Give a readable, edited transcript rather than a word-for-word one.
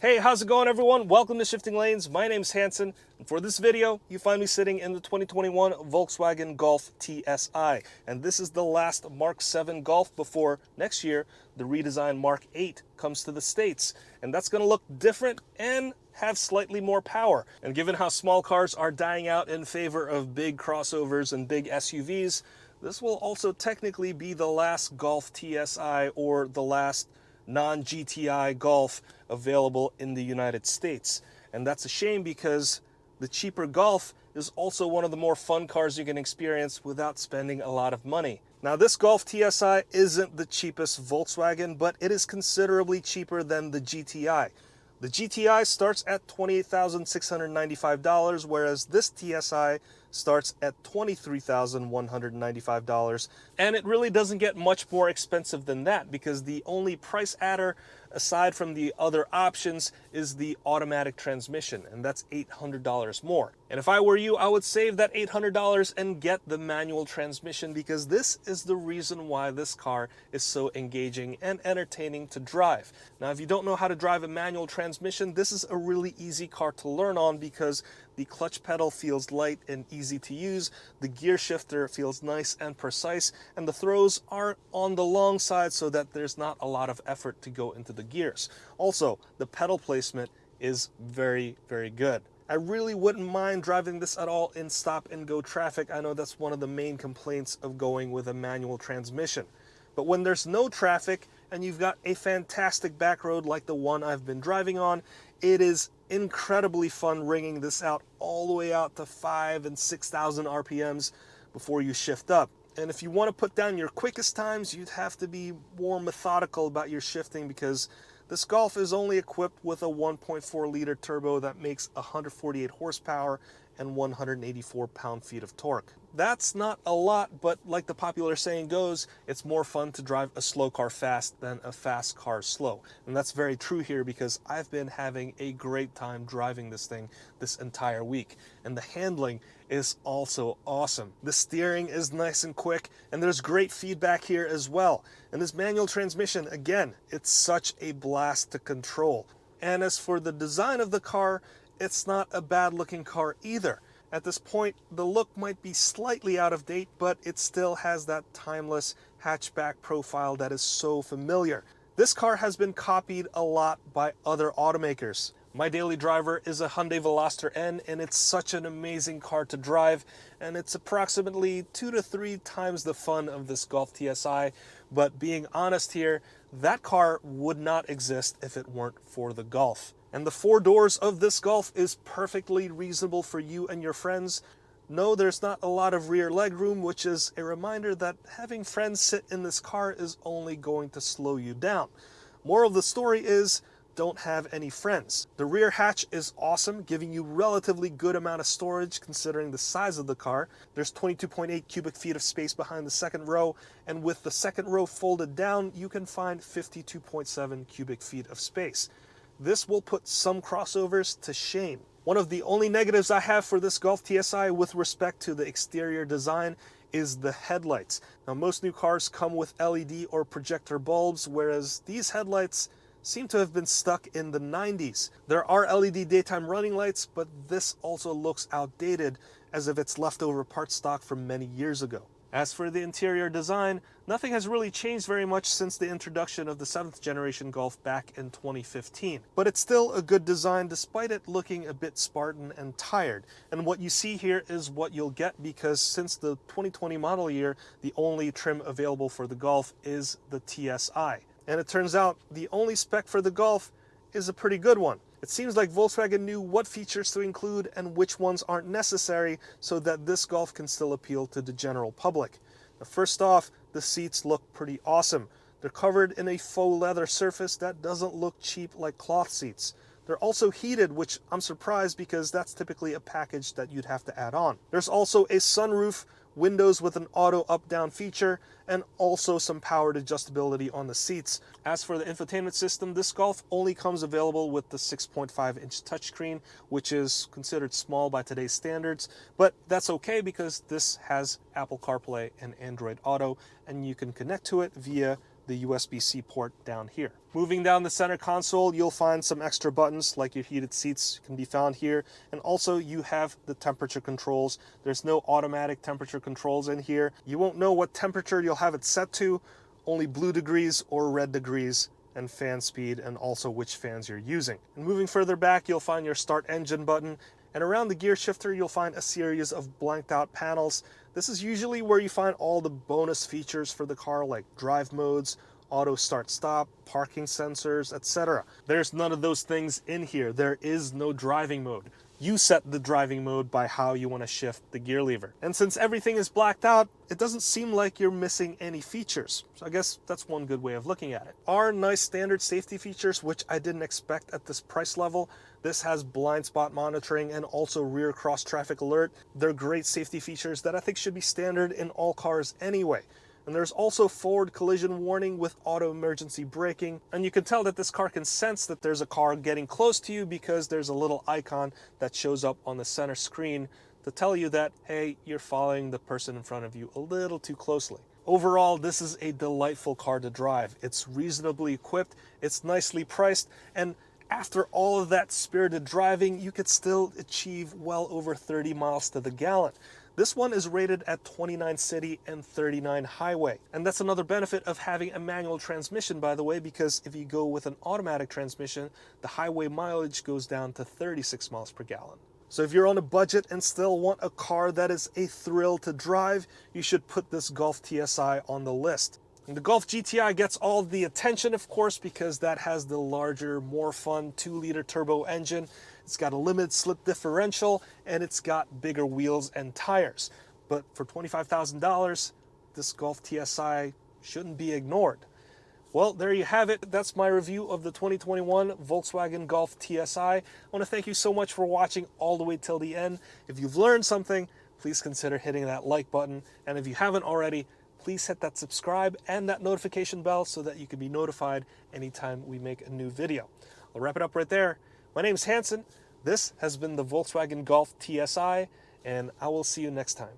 Hey, how's it going everyone? Welcome to Shifting Lanes. My name's Hanson, and for this video, you find me sitting in the 2021 Volkswagen Golf TSI. And this is the last Mark 7 Golf before next year, the redesigned Mark 8 comes to the States. And that's gonna look different and have slightly more power. And given how small cars are dying out in favor of big crossovers and big SUVs, this will also technically be the last Golf TSI or the last non-GTI Golf available in the United States. And that's a shame because the cheaper Golf is also one of the more fun cars you can experience without spending a lot of money. Now this Golf TSI isn't the cheapest Volkswagen, but it is considerably cheaper than the GTI. The GTI starts at $28,695, whereas this TSI starts at $23,195. And it really doesn't get much more expensive than that because the only price adder, aside from the other options, is the automatic transmission, and that's $800 more. And if I were you, I would save that $800 and get the manual transmission because this is the reason why this car is so engaging and entertaining to drive. Now, if you don't know how to drive a manual transmission, this is a really easy car to learn on because the clutch pedal feels light and easy to use, the gear shifter feels nice and precise, and the throws are on the long side so that there's not a lot of effort to go into the gears. Also, the pedal placement is very, very good. I really wouldn't mind driving this at all in stop and go traffic. I know that's one of the main complaints of going with a manual transmission. But when there's no traffic and you've got a fantastic back road like the one I've been driving on, it is incredibly fun ringing this out all the way out to 5,000 and 6,000 RPMs before you shift up. And if you want to put down your quickest times, you'd have to be more methodical about your shifting because this Golf is only equipped with a 1.4 liter turbo that makes 148 horsepower and 184 pound-feet of torque. That's not a lot, but like the popular saying goes, it's more fun to drive a slow car fast than a fast car slow. And that's very true here because I've been having a great time driving this thing this entire week. And the handling is also awesome. The steering is nice and quick, and there's great feedback here as well. And this manual transmission, again, it's such a blast to control. And as for the design of the car, it's not a bad looking car either. At this point, the look might be slightly out of date, but it still has that timeless hatchback profile that is so familiar. This car has been copied a lot by other automakers. My daily driver is a Hyundai Veloster N, and it's such an amazing car to drive, and it's approximately 2 to 3 times the fun of this Golf TSI. But being honest here, that car would not exist if it weren't for the Golf. And the 4 doors of this Golf is perfectly reasonable for you and your friends. No, there's not a lot of rear legroom, which is a reminder that having friends sit in this car is only going to slow you down. Moral of the story is, don't have any friends. The rear hatch is awesome, giving you relatively good amount of storage considering the size of the car. There's 22.8 cubic feet of space behind the second row, and with the second row folded down, you can find 52.7 cubic feet of space. This will put some crossovers to shame. One of the only negatives I have for this Golf TSI with respect to the exterior design is the headlights. Now, most new cars come with LED or projector bulbs, whereas these headlights seem to have been stuck in the 90s. There are LED daytime running lights, but this also looks outdated as if it's leftover part stock from many years ago. As for the interior design, nothing has really changed very much since the introduction of the 7th generation Golf back in 2015. But it's still a good design despite it looking a bit Spartan and tired. And what you see here is what you'll get because since the 2020 model year, the only trim available for the Golf is the TSI. And it turns out the only spec for the Golf is a pretty good one. It seems like Volkswagen knew what features to include and which ones aren't necessary so that this Golf can still appeal to the general public. Now, first off, the seats look pretty awesome. They're covered in a faux leather surface that doesn't look cheap like cloth seats. They're also heated, which I'm surprised because that's typically a package that you'd have to add on. There's also a sunroof, windows with an auto up-down feature, and also some powered adjustability on the seats. As for the infotainment system, this Golf only comes available with the 6.5-inch touchscreen, which is considered small by today's standards, but that's okay because this has Apple CarPlay and Android Auto, and you can connect to it via the the USB-C port down here. Moving down the center console, you'll find some extra buttons like your heated seats can be found here. And also you have the temperature controls. There's no automatic temperature controls in here. You won't know what temperature you'll have it set to, only blue degrees or red degrees, and fan speed, and also which fans you're using. And moving further back, you'll find your start engine button. And around the gear shifter, you'll find a series of blanked out panels. This is usually where you find all the bonus features for the car, like drive modes, auto start stop, parking sensors, etc. There's none of those things in here. There is no driving mode. You set the driving mode by how you want to shift the gear lever. And since everything is blacked out, it doesn't seem like you're missing any features. So I guess that's one good way of looking at it. Are nice standard safety features, which I didn't expect at this price level. This has blind spot monitoring and also rear cross traffic alert. They're great safety features that I think should be standard in all cars anyway. And there's also forward collision warning with auto emergency braking. And you can tell that this car can sense that there's a car getting close to you because there's a little icon that shows up on the center screen to tell you that, hey, you're following the person in front of you a little too closely. Overall, this is a delightful car to drive. It's reasonably equipped, it's nicely priced, and after all of that spirited driving, you could still achieve well over 30 miles to the gallon. This one is rated at 29 city and 39 highway. And that's another benefit of having a manual transmission, by the way, because if you go with an automatic transmission, the highway mileage goes down to 36 miles per gallon. So if you're on a budget and still want a car that is a thrill to drive, you should put this Golf TSI on the list. And the Golf GTI gets all the attention, of course, because that has the larger, more fun 2-liter turbo engine. It's got a limited slip differential, and it's got bigger wheels and tires. But for $25,000, this Golf TSI shouldn't be ignored. Well, there you have it. That's my review of the 2021 Volkswagen Golf TSI. I want to thank you so much for watching all the way till the end. If you've learned something, please consider hitting that like button. And if you haven't already, please hit that subscribe and that notification bell so that you can be notified anytime we make a new video. I'll wrap it up right there. My name's Hanson. This has been the Volkswagen Golf TSI, and I will see you next time.